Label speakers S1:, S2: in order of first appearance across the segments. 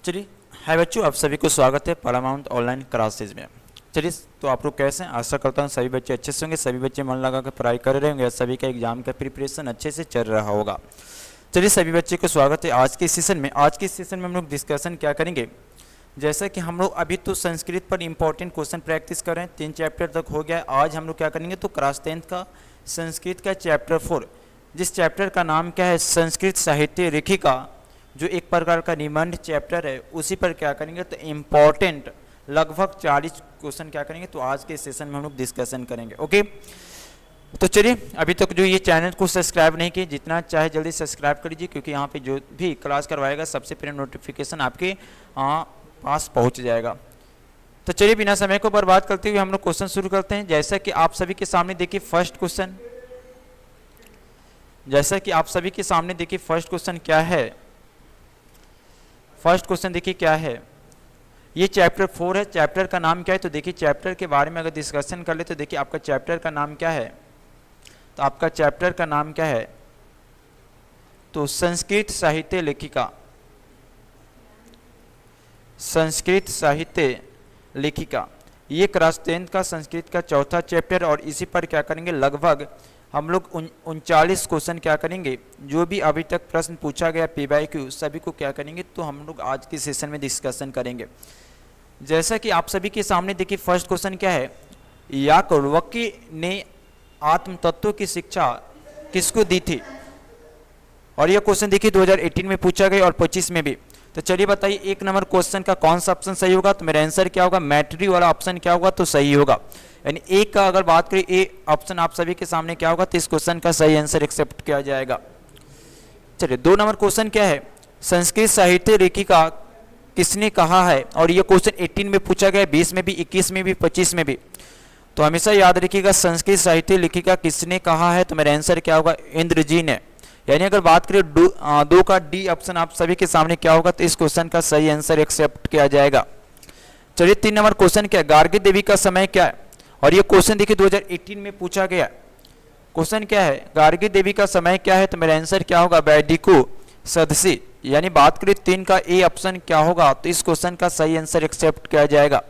S1: चलिए, हाय बच्चों, आप सभी को स्वागत है पारामाउंट ऑनलाइन क्लासेज में। चलिए, तो आप लोग कैसे हैं? आशा करता हूँ सभी बच्चे अच्छे से होंगे, सभी बच्चे मन लगा कर पढ़ाई कर रहे होंगे, सभी का एग्जाम का प्रिपरेशन अच्छे से चल रहा होगा। चलिए, सभी बच्चे को स्वागत है आज के सेशन में। आज के सेशन में हम लोग डिस्कशन क्या करेंगे, जैसा कि हम लोग अभी तो संस्कृत पर इंपॉर्टेंट क्वेश्चन प्रैक्टिस कर रहे हैं, 3 चैप्टर तक हो गया। आज हम लोग क्या करेंगे, तो क्लास 10th का संस्कृत का चैप्टर 4, जिस चैप्टर का नाम क्या है, संस्कृत साहित्य रेखिका, जो एक प्रकार का निबंध चैप्टर है, उसी पर क्या करेंगे, तो इम्पॉर्टेंट लगभग 40 क्वेश्चन क्या करेंगे, तो आज के सेशन में हम लोग डिस्कशन करेंगे। ओके, तो चलिए, अभी तक जो ये चैनल को सब्सक्राइब नहीं किए, जितना चाहे जल्दी सब्सक्राइब कर लीजिए, क्योंकि यहाँ पे जो भी क्लास करवाएगा सबसे पहले नोटिफिकेशन आपके पास पहुँच जाएगा। तो चलिए, बिना समय को बर्बाद करते हुए हम लोग क्वेश्चन शुरू करते हैं। जैसा कि आप सभी के सामने देखिए फर्स्ट क्वेश्चन, फर्स्ट क्वेश्चन क्या है। फर्स्ट क्वेश्चन देखिए क्या है, ये चैप्टर 4 है। चैप्टर का नाम क्या है, तो देखिए चैप्टर के बारे में अगर डिस्कशन कर ले तो देखिए आपका चैप्टर का नाम क्या है, तो आपका चैप्टर का नाम क्या है, तो संस्कृत साहित्य लेखिका। संस्कृत साहित्य लेखिका, ये क्लास 10th का संस्कृत का चौथा चैप्टर, और इसी पर क्या करेंगे, लगभग हम लोग 39 क्वेश्चन क्या करेंगे, जो भी अभी तक प्रश्न पूछा गया PYQ, सभी को क्या करेंगे, तो हम लोग आज के सेशन में डिस्कशन करेंगे। जैसा कि आप सभी के सामने देखिए फर्स्ट क्वेश्चन क्या है, याज्ञवल्क्य ने आत्म तत्व की शिक्षा किसको दी थी, और यह क्वेश्चन देखिए 2018 में पूछा गया और 25 में भी। तो चलिए बताइए, 1 नंबर क्वेश्चन का कौन सा ऑप्शन सही होगा, तो मेरा आंसर क्या होगा, मैट्री वाला ऑप्शन क्या होगा, तो सही होगा। यानी एक का अगर बात करें, ए ऑप्शन आप सभी के सामने क्या होगा, तो इस क्वेश्चन का सही आंसर एक्सेप्ट किया जाएगा। चलिए, 2 नंबर क्वेश्चन क्या है, संस्कृत साहित्य रेखिका किसने कहा है, और यह क्वेश्चन 18 में पूछा गया, 20 में भी, 21 में भी, 25 में भी। तो हमेशा याद रखिएगा, संस्कृत साहित्य लेखिका किसने कहा है, तो मेरा आंसर क्या होगा, इंद्र जी ने। यानी अगर बात करें 2 का डी ऑप्शन आप सभी के सामने क्या होगा, तो इस क्वेश्चन का सही आंसर एक्सेप्ट किया जाएगा। चलिए, 3 नंबर क्वेश्चन क्या है, गार्गी देवी का समय क्या है, और ये क्वेश्चन देखिए 2018 में पूछा गया। क्वेश्चन क्या है, गार्गी देवी का समय क्या है, तो मेरा आंसर क्या होगा, वैदिको सदसी। यानी बात करें 3 का ए ऑप्शन क्या होगा, तो इस क्वेश्चन का सही आंसर एक्सेप्ट किया जाएगा।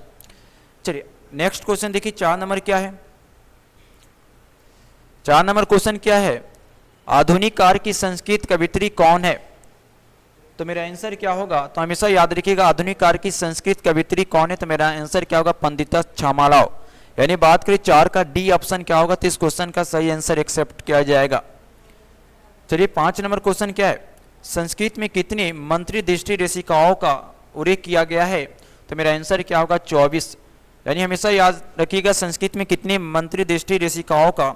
S1: चलिए, नेक्स्ट क्वेश्चन देखिए 4 नंबर क्या है, 4 नंबर क्वेश्चन क्या है, आधुनिक काल की संस्कृत कवित्री कौन है, तो मेरा आंसर क्या होगा, तो हमेशा याद रखिएगा, आधुनिक काल की संस्कृत कवित्री कौन है, तो मेरा आंसर क्या होगा, पंडिता छामालाओ। यानी बात करें 4 का डी ऑप्शन क्या होगा, तो इस क्वेश्चन का सही आंसर एक्सेप्ट किया जाएगा। चलिए, 5 नंबर क्वेश्चन क्या है, संस्कृत में कितनी मंत्री दृष्टि रेशिकाओं का उल्लेख किया गया है, तो मेरा आंसर क्या होगा, 24। यानी हमेशा याद रखिएगा, संस्कृत में कितनी मंत्री दृष्टि रेशिकाओं का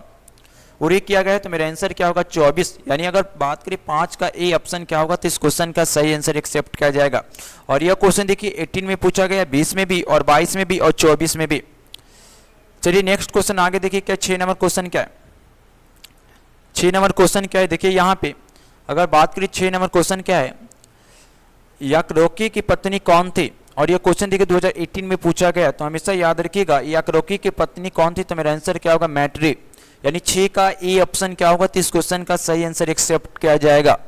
S1: उल्लेख किया गया है, तो मेरा आंसर क्या होगा, 24। यानी अगर बात करें 5 का ए ऑप्शन क्या होगा, तो इस क्वेश्चन का सही आंसर एक्सेप्ट किया जाएगा। और यह क्वेश्चन देखिए 18 में पूछा गया, 20 में भी, और 22 में भी, और 24 में भी। चलिए, नेक्स्ट क्वेश्चन आगे देखिए क्या, 6 नंबर क्वेश्चन क्या है, 6 नंबर क्वेश्चन क्या है, देखिए यहाँ पे अगर बात करें 6 नंबर क्वेश्चन क्या है, याज्ञवल्क्य की पत्नी कौन थी, और यह क्वेश्चन देखिए 2018 में पूछा गया। तो हमेशा याद रखिएगा, याज्ञवल्क्य की पत्नी कौन थी, तो मेरा आंसर क्या होगा, मैट्री। यानी 6 का ए ऑप्शन क्या होगा, तो इस क्वेश्चन का सही आंसर एक्सेप्ट किया जाएगा।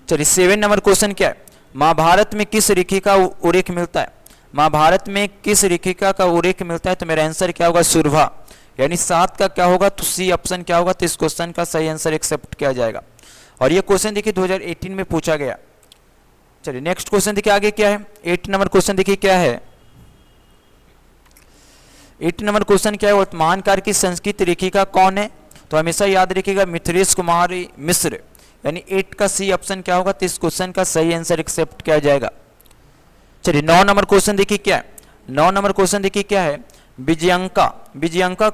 S1: चलिए, 7 नंबर क्वेश्चन क्या है, महाभारत में किस रेखिका का उल्लेख मिलता है, महाभारत में किस रेखिका का उल्लेख मिलता है, तो मेरा आंसर क्या होगा, सुरभा। यानी 7 का क्या होगा, तो सी ऑप्शन क्या होगा, तो इस क्वेश्चन का सही आंसर एक्सेप्ट किया जाएगा। और ये क्वेश्चन देखिए 2018 में पूछा गया। चलिए, नेक्स्ट क्वेश्चन देखिए आगे क्या है, 8 नंबर क्वेश्चन देखिए क्या है, 8 नंबर क्वेश्चन क्या है, वर्तमान काल की संस्कृत रेखिका कौन है, तो हमेशा याद रखिएगा, मिथिलेश कुमारी मिश्र। यानी 8 का सी ऑप्शन क्या होगा, तो इस क्वेश्चन का सही आंसर एक्सेप्ट किया जाएगा। चलिए, 9 नंबर क्वेश्चन देखिए क्या है, 9 नंबर क्वेश्चन देखिए क्या है, विजयंका। विजयंका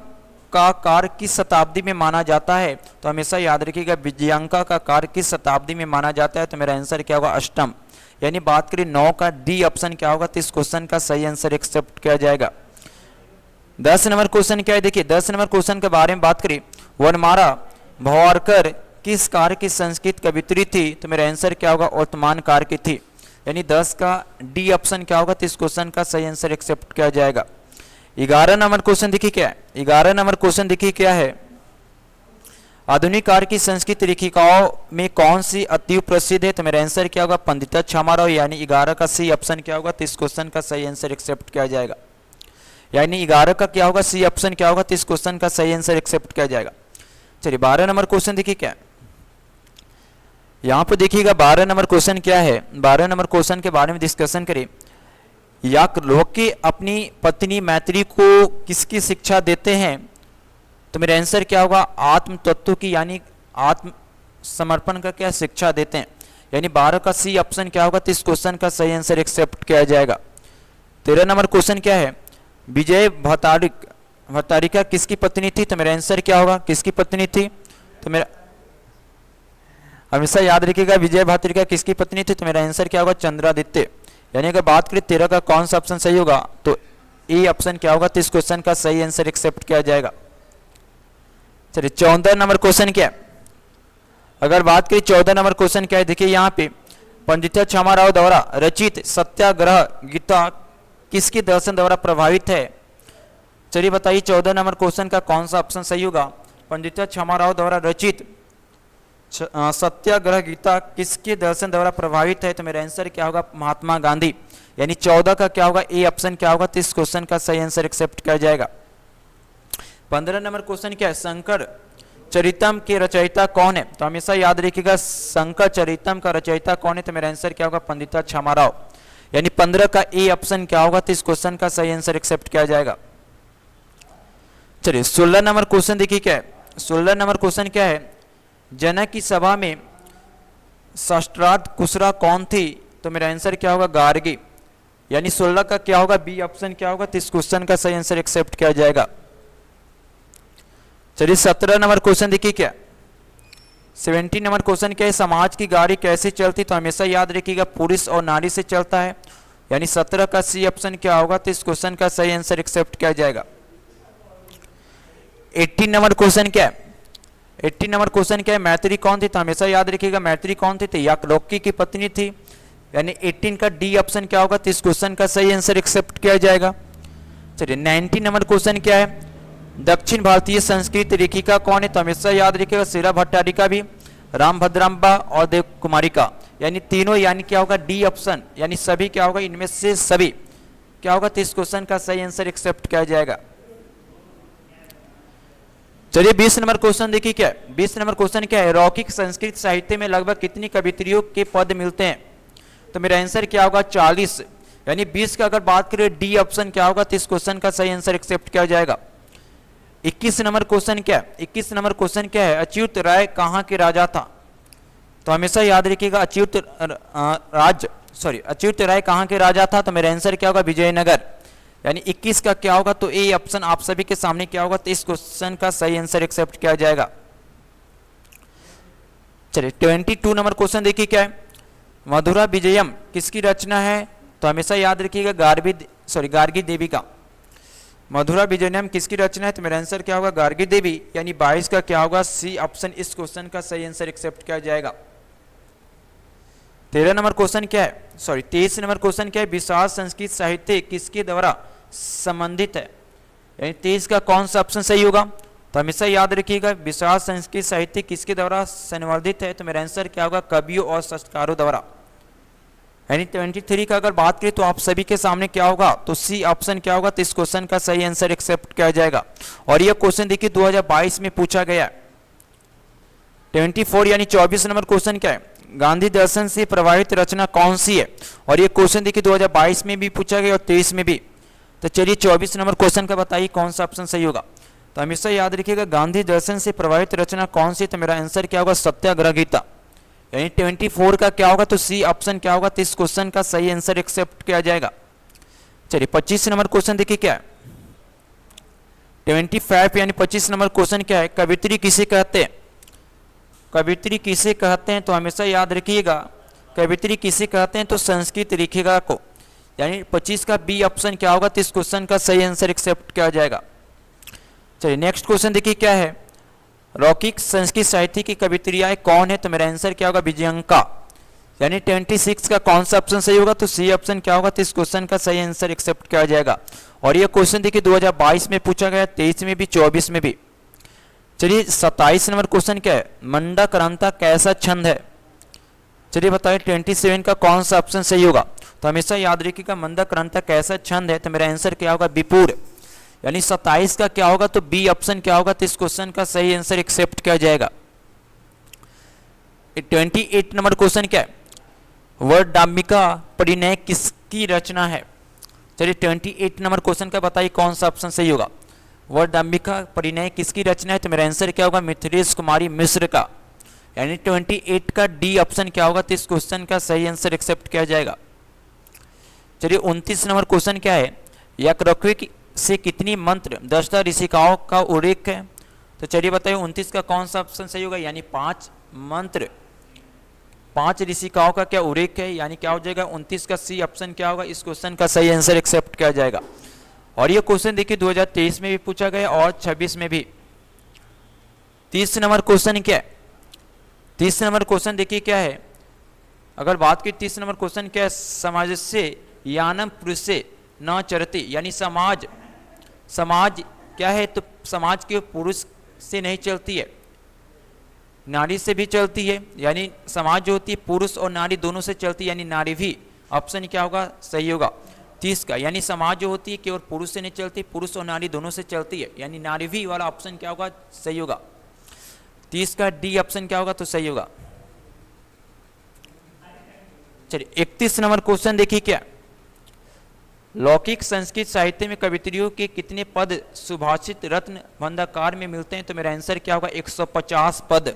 S1: का कार्य किस शताब्दी में माना जाता है, तो हमेशा याद रखिएगा, विजयंका का कार्य किस शताब्दी में माना जाता है, तो मेरा आंसर क्या होगा, अष्टम। यानी बात करें 9 का डी ऑप्शन क्या होगा, तो इस क्वेश्चन का सही आंसर एक्सेप्ट किया जाएगा। 10 नंबर क्वेश्चन क्या है, देखिए 10 नंबर क्वेश्चन के बारे में बात करें, वनमाला भवारकर किस कार्य की संस्कृत कवित्री थी, तो मेरा आंसर क्या होगा, वर्तमान कार्य की थी। यानी 10 का डी ऑप्शन क्या होगा, तो इस क्वेश्चन का सही आंसर एक्सेप्ट किया जाएगा। 11 नंबर क्वेश्चन देखिए क्या है, 11 नंबर क्वेश्चन देखिए क्या है, आधुनिक काल की संस्कृत लेखिकाओं में कौन सी अति प्रसिद्ध है? तो मेरा आंसर क्या होगा? पंडिता छमाराव, यानी 11 का सी ऑप्शन क्या होगा? 30 क्वेश्चन का सही आंसर एक्सेप्ट किया जाएगा। यानी 11 का क्या होगा? सी ऑप्शन क्या होगा? 30 क्वेश्चन का सही आंसर एक्सेप्ट किया जाएगा। चलिए 12 नंबर क्वेश्चन देखिए क्या है। यहाँ पे देखिएगा 12 नंबर क्वेश्चन क्या है। 12 नंबर क्वेश्चन के बारे में डिस्कशन करें। याज्ञवल्क्य अपनी पत्नी मैत्री को किसकी शिक्षा देते हैं? तो मेरा आंसर क्या होगा? आत्म तत्व की, यानी आत्म समर्पण का क्या शिक्षा देते हैं। यानी 12 का सी ऑप्शन क्या होगा? 30 क्वेश्चन का सही आंसर एक्सेप्ट किया जाएगा। 13 नंबर क्वेश्चन क्या है? विजय भट्टारिका किसकी पत्नी थी? तो मेरा आंसर क्या होगा? किसकी पत्नी थी? तो मेरा हमेशा याद रखिएगा विजय भट्टारिका किसकी पत्नी थी? तो मेरा आंसर क्या होगा? चंद्रादित्य। यानी अगर बात करें 13 का कौन सा ऑप्शन सही होगा? तो ए ऑप्शन क्या होगा? 30 क्वेश्चन का सही आंसर एक्सेप्ट किया जाएगा। चलिए 14 नंबर क्वेश्चन क्या है। अगर बात करें 14 नंबर क्वेश्चन क्या है, देखिए यहाँ पे पंडिता छमाराव द्वारा रचित सत्याग्रह गीता किसके दर्शन द्वारा प्रभावित है? चलिए बताइए 14 नंबर क्वेश्चन का कौन सा ऑप्शन सही होगा? पंडिता छमाराव द्वारा रचित सत्याग्रह गीता किसके दर्शन द्वारा प्रभावित है? तो मेरा आंसर क्या होगा? महात्मा गांधी। यानी 14 का क्या होगा? ए ऑप्शन क्या होगा? 30 क्वेश्चन का सही आंसर एक्सेप्ट किया जाएगा। 15 नंबर क्वेश्चन क्या है? शंकर चरितम के रचयिता कौन है? तो हमेशा याद रखिएगा शंकर चरितम का रचयिता कौन है? तो मेरा आंसर क्या होगा? पंडिता छमाराव। यानी 15 का ए ऑप्शन क्या होगा? 30 क्वेश्चन का सही आंसर एक्सेप्ट किया जाएगा। चलिए 16 नंबर क्वेश्चन देखिए क्या है। 16 नंबर क्वेश्चन क्या है? जनक की सभा में शास्त्रार्थ कुशरा कौन थी? तो मेरा आंसर क्या होगा? गार्गी। यानी 16 का क्या होगा? बी ऑप्शन क्या होगा? 30 क्वेश्चन का सही आंसर एक्सेप्ट किया जाएगा। चलिए 17 नंबर क्वेश्चन देखिए क्या। 17 नंबर क्वेश्चन क्या है? समाज की गाड़ी कैसे चलती? तो हमेशा याद रखिएगा पुरुष और नारी से चलता है। यानी 17 का सी ऑप्शन क्या होगा? 30 क्वेश्चन का सही आंसर एक्सेप्ट किया जाएगा। 18 नंबर क्वेश्चन क्या है? 18 नंबर क्वेश्चन क्या है? मैत्री कौन थी? तो हमेशा याद रखिएगा मैत्री कौन थी? तो याज्ञवल्क्य की पत्नी थी। यानी 18 का डी ऑप्शन क्या होगा? 30 क्वेश्चन का सही आंसर एक्सेप्ट किया जाएगा। चलिए 19 नंबर क्वेश्चन क्या है? दक्षिण भारतीय संस्कृत लेखिका कौन है? तो हमेशा याद रखिएगा शीला भट्टारिका भी, राम भद्राम्बा और देव कुमारिका। यानी तीनों, यानी क्या होगा? डी ऑप्शन, यानी सभी क्या होगा? इनमें से सभी क्या होगा? 30 क्वेश्चन का सही आंसर एक्सेप्ट किया जाएगा। चलिए 20 नंबर क्वेश्चन देखिए क्या है। 20 नंबर क्वेश्चन क्या है? लौकिक संस्कृत साहित्य में लगभग कितनी कवित्रियों के पद मिलते हैं? तो मेरा आंसर क्या होगा? 40। यानी 20 का अगर बात करें डी ऑप्शन क्या होगा? 30 क्वेश्चन का सही आंसर एक्सेप्ट किया जाएगा। 21 नंबर क्वेश्चन क्या है? 21 नंबर क्वेश्चन क्या है? अच्युत राय कहाँ के राजा था? तो हमेशा याद रखिएगा अच्युत राय कहाँ के राजा था? तो मेरा आंसर क्या होगा? विजयनगर। यानी 21 का क्या होगा? तो ए ऑप्शन आप सभी के सामने क्या होगा? 30 क्वेश्चन का सही आंसर एक्सेप्ट किया जाएगा। चलिए 22 नंबर क्वेश्चन देखिए क्या है। मधुरा विजयम किसकी रचना है? तो हमेशा याद रखिएगा गार्गी देवी का। मधुरा विजयम किसकी रचना है? तो मेरा आंसर क्या होगा? गार्गी देवी। यानी 22 का क्या होगा? सी ऑप्शन इस क्वेश्चन का सही आंसर एक्सेप्ट किया जाएगा। 13 नंबर क्वेश्चन क्या है? 23 नंबर क्वेश्चन क्या है? विशाल संस्कृत साहित्य किसके द्वारा संबंधित है? यानी 23 का कौन सा ऑप्शन सही होगा? तो हमेशा याद रखिएगा विशाल संस्कृत साहित्य किसके द्वारा संवर्धित है? तो मेरा आंसर क्या होगा? कवियों और साहित्यकारों द्वारा। यानी 23 का अगर बात करें तो आप सभी के सामने क्या होगा? तो सी ऑप्शन क्या होगा? तो इस क्वेश्चन का सही आंसर एक्सेप्ट किया जाएगा। और यह क्वेश्चन देखिए 2022 में पूछा गया। 24 यानी 24 नंबर क्वेश्चन क्या है? गांधी दर्शन से प्रभावित रचना कौन सी है? और ये क्वेश्चन देखिए 2022 में भी पूछा गया और 23 में भी। तो चलिए 24 नंबर क्वेश्चन का बताइए कौन सा ऑप्शन सही होगा? तो हमेशा याद रखिएगा गांधी दर्शन से प्रभावित रचना कौन सी? तो मेरा आंसर क्या होगा? सत्याग्रह गीता। यानी 24 का क्या होगा? तो सी ऑप्शन क्या होगा? तो इस क्वेश्चन का सही आंसर एक्सेप्ट किया जाएगा। चलिए 25 नंबर क्वेश्चन देखिए क्या है। 25 यानी 25 नंबर क्वेश्चन क्या है? कवित्री किसे कहते हैं? कवित्री किसे कहते हैं? तो हमेशा याद रखिएगा कवित्री किसे कहते हैं? तो संस्कृत लेखिका को। यानी 25 का बी ऑप्शन क्या होगा? तो इस क्वेश्चन का सही आंसर एक्सेप्ट किया जाएगा। चलिए नेक्स्ट क्वेश्चन देखिए क्या है। लौकिक संस्कृत साहित्य की कवित्रियाएं कौन है? तो मेरा आंसर क्या होगा? विजयंका। यानी 26 का कौन सा ऑप्शन सही होगा? तो सी ऑप्शन क्या होगा? तो इस क्वेश्चन का सही आंसर एक्सेप्ट किया जाएगा। और यह क्वेश्चन देखिए 2022 में पूछा गया, 23 में भी, 24 में भी। चलिए 27 नंबर क्वेश्चन क्या है, मंदाक्रांता कैसा छंद है। चलिए बताइए 27 का कौन सा ऑप्शन सही होगा। तो हमेशा याद रखिएगा मंदाक्रांता कैसा छंद है, तो मेरा आंसर क्या होगा, विपुर। यानी 27 का क्या होगा, तो बी ऑप्शन क्या होगा, तो इस क्वेश्चन का सही आंसर एक्सेप्ट किया जाएगा। 28 नंबर क्वेश्चन क्या है, वर्णडाम्बिका परिणय किसकी रचना है। चलिए 28 नंबर क्वेश्चन का बताइए कौन सा ऑप्शन सही होगा। वर्णडाम्बिका परिणय किसकी रचना है, तो मेरा आंसर क्या होगा, मिथिलेश कुमारी मिश्र का। यानी 28 का डी ऑप्शन क्या होगा, तो इस क्वेश्चन का सही आंसर एक्सेप्ट किया जाएगा। चलिए 29 नंबर क्वेश्चन क्या है, याज्ञवल्क्य से कितनी मंत्र 10 ऋषिकाओं का उल्लेख है। तो चलिए बताइए 29 का कौन सा ऑप्शन सही होगा, यानी 5 मंत्र 5 ऋषिकाओं का क्या उल्लेख है, यानी क्या हो जाएगा 29 का सी ऑप्शन क्या होगा, इस क्वेश्चन का सही आंसर एक्सेप्ट किया जाएगा। और ये क्वेश्चन देखिए 2023 में भी पूछा गया और 26 में भी। 30 नंबर क्वेश्चन क्या है, 30 नंबर क्वेश्चन देखिए क्या है, अगर बात की 30 नंबर क्वेश्चन क्या है, समाज से यानम पुरुषे न चरती, यानी समाज क्या है, तो समाज के पुरुष से नहीं चलती है, नारी से भी चलती है। यानी समाज जो होती है पुरुष और नारी दोनों से चलती है, यानी नारी भी ऑप्शन क्या होगा, सही होगा 30 का। यानी समाज जो होती है केवल पुरुष से नहीं चलती, पुरुष और नारी दोनों से चलती है, यानी नारी भी वाला ऑप्शन क्या होगा, सही होगा। 30 का डी ऑप्शन क्या होगा, तो सही होगा। चलिए 31 नंबर क्वेश्चन देखिए क्या, लौकिक संस्कृत साहित्य में कवित्रियों के कितने पद सुभाषित रत्न भंडाकार में मिलते हैं। तो मेरा आंसर क्या होगा, 150 पद।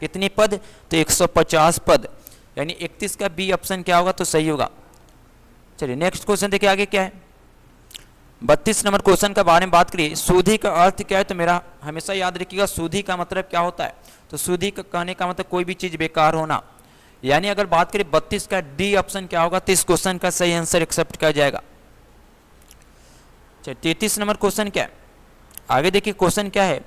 S1: कितने पद, तो 150 पद। यानी 31 का बी ऑप्शन क्या होगा, तो सही होगा। चलिए नेक्स्ट क्वेश्चन देखिए आगे क्या है, 32 नंबर क्वेश्चन का बारे में बात करिए, सुधि का अर्थ क्या है। तो मेरा हमेशा याद रखिएगा सुधि का मतलब क्या होता है, तो सुधि का कहने का मतलब कोई भी चीज बेकार होना। यानी अगर बात करें 32 का डी ऑप्शन क्या होगा, तो इस क्वेश्चन का सही आंसर एक्सेप्ट किया जाएगा। चलिए 33 नंबर क्वेश्चन क्या है, आगे देखिए क्वेश्चन क्या है,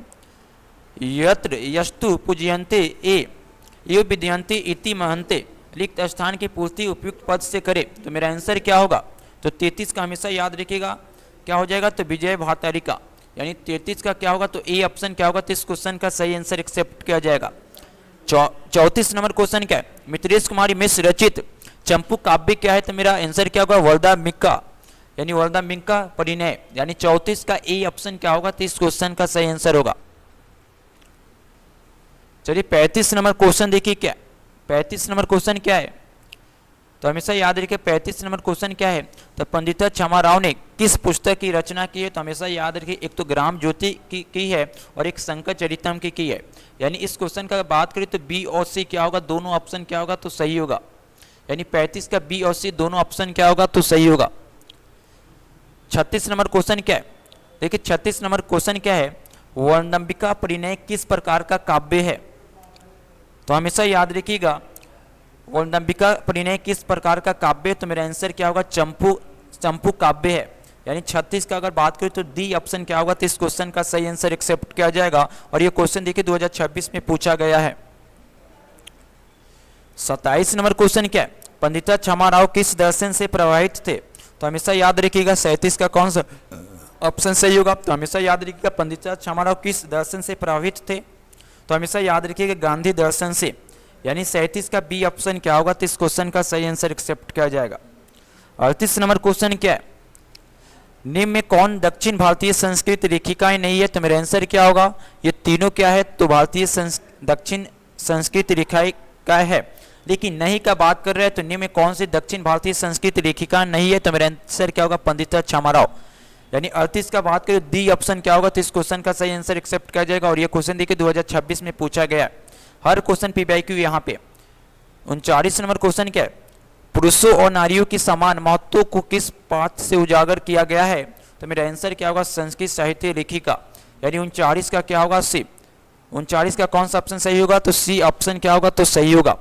S1: यत्र यस्तु पूजयन्ते ये विद्यन्ते इति महन्ते, रिक्त स्थान की पूर्ति उपयुक्त पद से करे। तो मेरा आंसर क्या होगा, तो 33 का हमेशा याद रखिएगा क्या हो जाएगा, तो विजय भातारिका। यानी 33 का क्या होगा, तो ए ऑप्शन क्या होगा, तो इस क्वेश्चन का सही आंसर एक्सेप्ट किया जाएगा। 34 नंबर क्वेश्चन क्या है, मिथिलेश कुमारी मिश्र रचित चंपू काव्य क्या है। तो मेरा आंसर क्या होगा, वर्णडाम्बिका। यानी वर्णडाम्बिका परिणय। यानी 34 का ए ऑप्शन क्या होगा, तो इस क्वेश्चन का सही आंसर होगा। चलिए 35 नंबर क्वेश्चन देखिए क्या, 35 नंबर क्वेश्चन क्या है, तो हमेशा याद रखिए 35 नंबर क्वेश्चन क्या है, तो पंडिता क्षमा राव ने किस पुस्तक की रचना की है। तो हमेशा याद रखिए एक तो ग्राम ज्योति की है और एक शंकर चरितम की है। यानी इस क्वेश्चन का बात करें तो बी और सी क्या होगा, दोनों ऑप्शन क्या होगा, तो सही होगा। यानी 35 का बी और सी दोनों ऑप्शन क्या होगा, तो सही होगा। 36 नंबर क्वेश्चन क्या है, देखिए 36 नंबर क्वेश्चन क्या है, वर्णडाम्बिका परिणय किस प्रकार का काव्य है। तो हमेशा याद रखिएगा वर्णडाम्बिका परिणय किस प्रकार का काव्य, तो मेरा आंसर क्या होगा, चंपू काव्य है। यानी 36 का अगर बात करें तो डी ऑप्शन क्या होगा, तो इस क्वेश्चन का सही आंसर एक्सेप्ट किया जाएगा। और ये क्वेश्चन देखिए 2026 में पूछा गया है। 27 नंबर क्वेश्चन क्या है, पंडिता क्षमा राव किस दर्शन से प्रभावित थे। तो हमेशा याद रखिएगा 37 का कौन सा ऑप्शन सही होगा। तो हमेशा याद रखिएगा पंडिता क्षमा राव किस दर्शन से प्रभावित थे। तो हमेशा याद रखिएगा गांधी दर्शन से। यानी 37 का बी ऑप्शन क्या होगा, तो इस क्वेश्चन का सही आंसर एक्सेप्ट किया जाएगा। 38 नंबर क्वेश्चन क्या है, निम्न में कौन दक्षिण भारतीय संस्कृत लेखिकाएं नहीं है। तो मेरा आंसर क्या होगा, ये तीनों क्या है, तो भारतीय दक्षिण संस्कृत लेखिकाएं है। लेकिन नहीं का बात कर रहे हैं तो निम्न में कौन सी दक्षिण भारतीय संस्कृत लेखिका नहीं है। तो मेरा आंसर क्या होगा, पंडिता क्षमा राव। यानी 38 का बात करें डी ऑप्शन क्या होगा, तो इस क्वेश्चन का सही आंसर एक्सेप्ट किया जाएगा। और ये क्वेश्चन देखिए 2026 में पूछा गया है। हर क्वेश्चन पीवाईक्यू यहाँ पे। 39 नंबर क्वेश्चन क्या है, पुरुषों और नारियों की समान महत्व को किस पाठ से उजागर किया गया है। तो मेरा आंसर क्या होगा, संस्कृत साहित्य लेखिका। यानी 39 का क्या होगा, सी। 39 का कौन सा ऑप्शन सही होगा, तो सी ऑप्शन क्या होगा, तो सही होगा।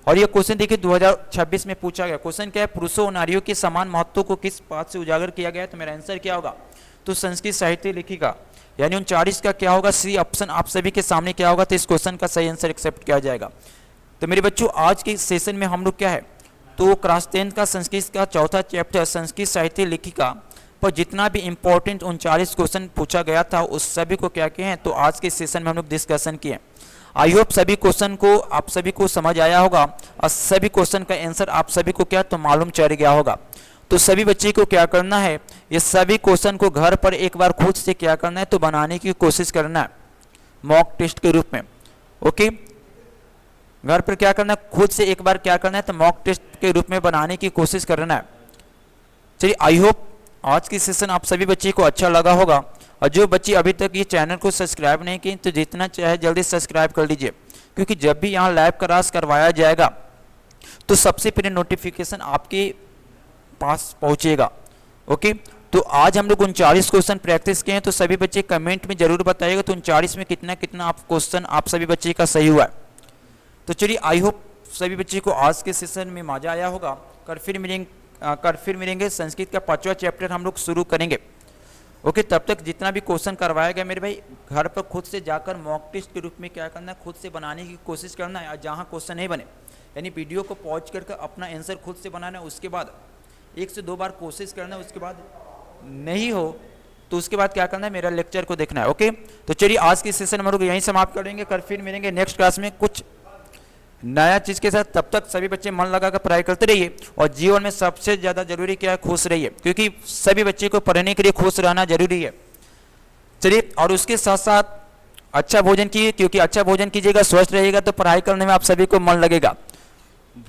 S1: और ये क्वेश्चन देखिए 2026 में पूछा गया। क्वेश्चन क्या है, पुरुषों और नारियों के समान महत्व को किस पाठ से उजागर किया गया है। तो मेरा आंसर क्या होगा, तो संस्कृत साहित्य लेखिका। यानी 39 का क्या होगा, सी ऑप्शन आप सभी के सामने क्या होगा, तो इस क्वेश्चन का सही आंसर एक्सेप्ट किया जाएगा। तो मेरे बच्चों आज के सेशन में हम लोग क्या है, तो क्लास 10 का संस्कृत का चौथा चैप्टर संस्कृत साहित्य लेखिका पर जितना भी इंपॉर्टेंट 39 क्वेश्चन पूछा गया था उस सभी को क्या किए हैं, तो आज के सेशन में हम लोग डिस्कशन किए। आई होप सभी क्वेश्चन को आप सभी को समझ आया होगा और सभी क्वेश्चन का आंसर आप सभी को क्या तो मालूम चल गया होगा। तो सभी बच्चे को क्या करना है, ये सभी क्वेश्चन को घर पर एक बार खुद से क्या करना है तो बनाने की कोशिश करना है मॉक टेस्ट के रूप में। ओके, घर पर क्या करना है, खुद से एक बार क्या करना है तो मॉक टेस्ट के रूप में बनाने की कोशिश करना है। चलिए, आई होप आज की सेशन आप सभी बच्चे को अच्छा लगा होगा। और जो बच्चे अभी तक ये चैनल को सब्सक्राइब नहीं किए तो जितना चाहे जल्दी सब्सक्राइब कर लीजिए, क्योंकि जब भी यहाँ लाइव क्लास करवाया जाएगा तो सबसे पहले नोटिफिकेशन आपके पास पहुँचेगा। ओके, तो आज हम लोग 39 क्वेश्चन प्रैक्टिस किए हैं, तो सभी बच्चे कमेंट में जरूर बताइएगा तो 39 में कितना कितना आप क्वेश्चन आप सभी बच्चे का सही हुआ है। तो चलिए, आई होप सभी बच्चे को आज के सेशन में मजा आया होगा। कल फिर मिलेंगे संस्कृत का 5वां चैप्टर हम लोग शुरू करेंगे। ओके, तब तक जितना भी क्वेश्चन करवाया गया मेरे भाई घर पर खुद से जाकर मॉक टेस्ट के रूप में क्या करना है, खुद से बनाने की कोशिश करना है। और जहाँ क्वेश्चन नहीं बने यानी वीडियो को पॉज करके अपना आंसर खुद से बनाना है, उसके बाद 1 से 2 बार कोशिश करना है, उसके बाद नहीं हो तो उसके बाद क्या करना है मेरा लेक्चर को देखना है। ओके, तो चलिए आज की सेशन हम लोग यहीं समाप्त करेंगे। कल फिर मिलेंगे नेक्स्ट क्लास में कुछ नया चीज के साथ। तब तक सभी बच्चे मन लगाकर पढ़ाई करते रहिए और जीवन में सबसे ज्यादा जरूरी क्या है, खुश रहिए, क्योंकि सभी बच्चे को पढ़ने के लिए खुश रहना जरूरी है। चलिए, और उसके साथ साथ अच्छा भोजन कीजिए, क्योंकि अच्छा भोजन कीजिएगा स्वस्थ रहिएगा तो पढ़ाई करने में आप सभी को मन लगेगा।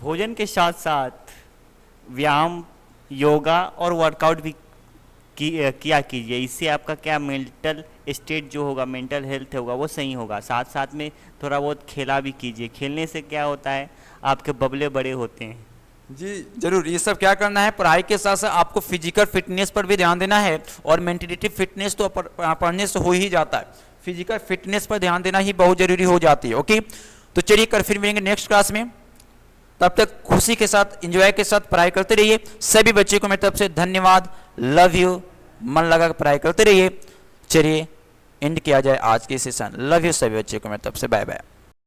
S2: भोजन के साथ साथ व्यायाम, योगा और वर्कआउट भी किया कीजिए। इससे आपका क्या मेंटल स्टेट जो होगा, मेंटल हेल्थ होगा वो सही होगा। साथ साथ में थोड़ा बहुत खेला भी कीजिए। खेलने से क्या होता है, आपके बबले बड़े होते हैं।
S1: जी जरूर, ये सब क्या करना है, पढ़ाई के साथ साथ आपको फिजिकल फिटनेस पर भी ध्यान देना है। और मेंटलिटी फिटनेस तो पढ़ने से हो ही जाता है, फिजिकल फिटनेस पर ध्यान देना ही बहुत जरूरी हो जाती है। ओके, तो चलिए कल फिर मिलेंगे नेक्स्ट क्लास में। तब तक खुशी के साथ, एंजॉय के साथ पढ़ाई करते रहिए। सभी बच्चे को मेरी तरफ से धन्यवाद, लव यू, मन लगा कर पढ़ाई करते रहिए। चलिए एंड किया जाए आज की सेशन। लव यू सभी बच्चे को मेरी तरफ से, बाय बाय।